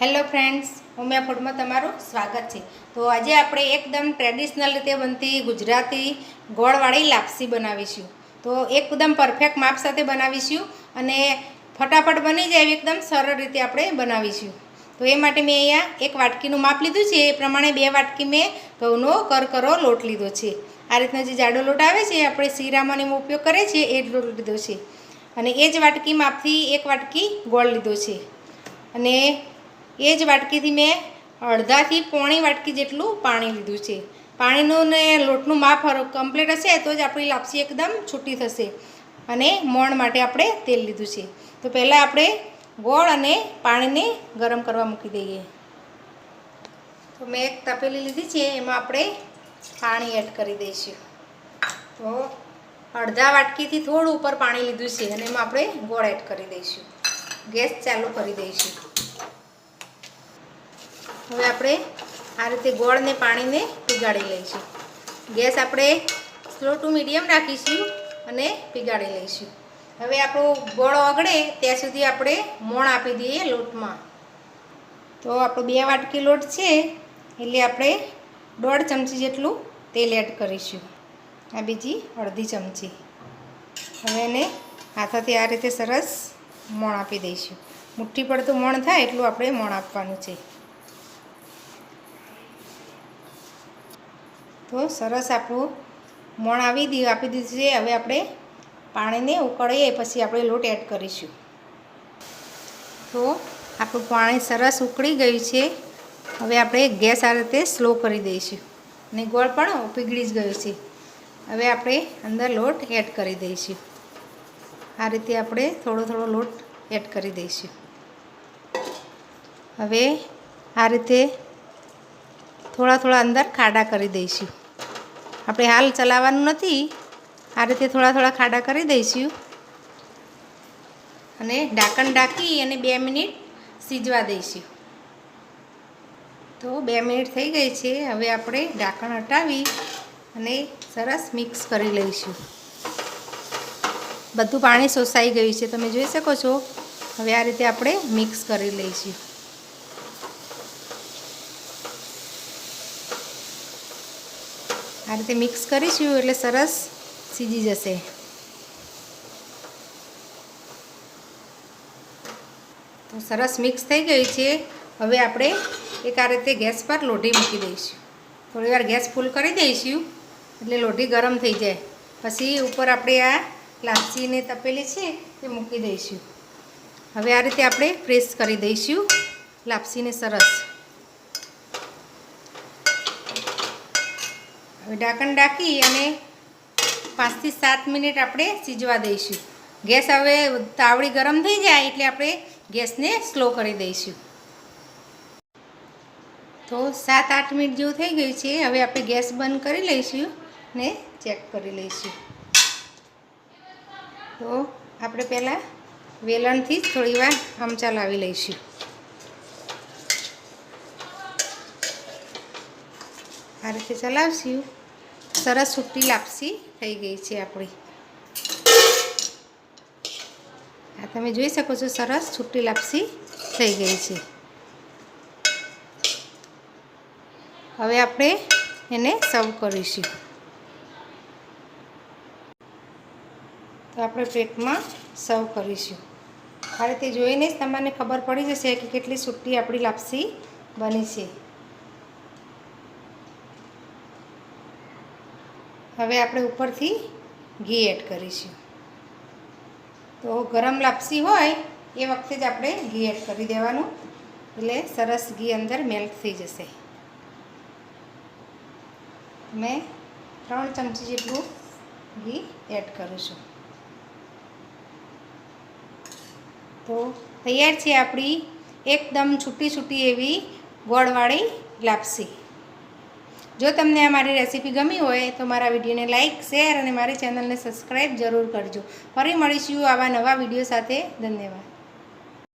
Hello friends, Umiya ફૂડમાં તમારું સ્વાગત છે। તો આજે આપણે એકદમ ટ્રેડિશનલ રીતે બનતી ગુજરાતી ગોળવાળી લાપસી બનાવીશું। તો એકદમ પરફેક્ટ માપ સાથે બનાવીશું અને ફટાફટ બની જાય એકદમ સરળ રીતે આપણે બનાવીશું। તો એ માટે મેં અહીંયા એક વાટકીનું માપ લીધું છે, એ પ્રમાણે 2 વાટકી મેં ઘઉંનો કરકરો લોટ લીધો છે। આ રીતનો જે જાડો લોટ આવે છે આપણે શીરામાં એનો ઉપયોગ કરીએ છીએ એ જ લોટ લીધો છે અને એ જ વાટકી માપથી 1 વાટકી ગોળ લીધો છે અને એ જ વાટકીથી મેં અડધાથી પોણી વાટકી જેટલું પાણી લીધું છે। પાણીનું ને લોટનું માપ કમ્પ્લીટ હશે તો જ આપણી લાપસી એકદમ છૂટી થશે। અને મોણ માટે આપણે તેલ લીધું છે। તો પહેલાં આપણે ગોળ અને પાણીને ગરમ કરવા મૂકી દઈએ। તો મેં એક તપેલી લીધી છે, એમાં આપણે પાણી એડ કરી દઈશું। તો અડધા વાટકીથી થોડું ઉપર પાણી લીધું છે અને એમાં આપણે ગોળ એડ કરી દઈશું। ગેસ ચાલુ કરી દઈશું। હવે આપણે આ રીતે ગોળ ને પાણીને પીગાળી લઈશું। ગેસ આપણે સ્લો ટુ મીડિયમ રાખીશું અને પીગાળી લઈશું। હવે આપણો ગોળ ઓગળે ત્યાં સુધી આપણે મોણ આપી દઈએ લોટમાં। તો આપણો 2 વાટકી લોટ છે એટલે આપણે 1.5 ચમચી જેટલું તેલ એડ કરીશું। આ બીજી અડધી ચમચી। હવે એને હાથોથી આ રીતે સરસ મોણ આપી દઈશું। મુઠ્ઠી પડતું મોણ થાય એટલું આપણે મોણ આપવાનું છે। તો સરસ આપણું મોણ આપી દીધું છે। હવે આપણે પાણીને ઉકળીએ પછી આપણે લોટ એડ કરીશું। તો આપણું પાણી સરસ ઉકળી ગયું છે। હવે આપણે ગેસ આ રીતે સ્લો કરી દઈશું અને ગોળ પણ પીગળી જ ગયો છે। હવે આપણે અંદર લોટ એડ કરી દઈશું। આ રીતે આપણે થોડો થોડો લોટ એડ કરી દઈશું। હવે આ રીતે થોડા થોડા અંદર ખાડા કરી દઈશું। આપણે હાલ ચલાવવાનું નથી, આ રીતે થોડા થોડા ખાડા કરી દઈશું અને ઢાંકણ ઢાંકી અને 2 મિનિટ સીજવા દઈશું। તો 2 મિનિટ થઈ ગઈ છે। હવે આપણે ઢાંકણ હટાવી અને સરસ મિક્સ કરી લઈશું। બધું પાણી શોષાઈ ગયું છે, તમે જોઈ શકો છો। હવે આ રીતે આપણે મિક્સ કરી લઈશું। આ રીતે મિક્સ કરીશું એટલે સરસ સીજી જશે। તો સરસ મિક્સ થઈ ગયું છે। હવે આપણે એક આ રીતે ગેસ પર લોઢી મૂકી દઈશું। થોડીવાર ગેસ ફૂલ કરી દઈશું એટલે લોઢી ગરમ થઈ જાય। પછી ઉપર આપણે આ લાપસીને તપેલી છે તે મૂકી દઈશું। હવે આ રીતે આપણે પ્રેસ કરી દઈશું લાપસીને સરસ। હવે ઢાંકણ ઢાંકી અને 5 થી 7 મિનિટ આપણે સીજવા દઈશું। ગેસ હવે તાવડી ગરમ થઈ જાય એટલે આપણે ગેસને સ્લો કરી દઈશું। તો 7-8 મિનિટ જેવું થઈ ગયું છે। હવે આપણે ગેસ બંધ કરી લઈશું ને ચેક કરી લઈશું। તો આપણે પહેલાં વેલણથી જ થોડીવાર આમ ચલાવી લઈશું। આ રીતે ચલાવશું સરસ છૂટી લાપસી થઈ ગઈ છે આપણી। આ તમે જોઈ શકો છો, સરસ છૂટી લાપસી થઈ ગઈ છે। હવે આપણે એને સર્વ કરીશું। તો આપણે પ્લેટમાં સર્વ કરીશું। આ રીતે જોઈને જ તમને ખબર પડી જશે કે કેટલી છૂટી આપણી લાપસી બની છે। હવે આપણે ઉપરથી ઘી એડ કરીશું। તો ગરમ લાપસી હોય એ વખતે જ આપણે ઘી એડ કરી દેવાનું એટલે સરસ ઘી અંદર મેલ્ટ થઈ જશે। મેં 3 ચમચી જેટલું ઘી એડ કરું છું। તો તૈયાર છે આપણી એકદમ છૂટી છૂટી એવી ગોળવાળી લાપસી। જો તમને આ મારી રેસીપી ગમી હોય તો મારા વિડીયોને લાઇક, શેર અને મારી ચેનલને સબસ્ક્રાઈબ જરૂર કરજો। ફરી મળીશું આવા નવા વિડીયો સાથે। ધન્યવાદ।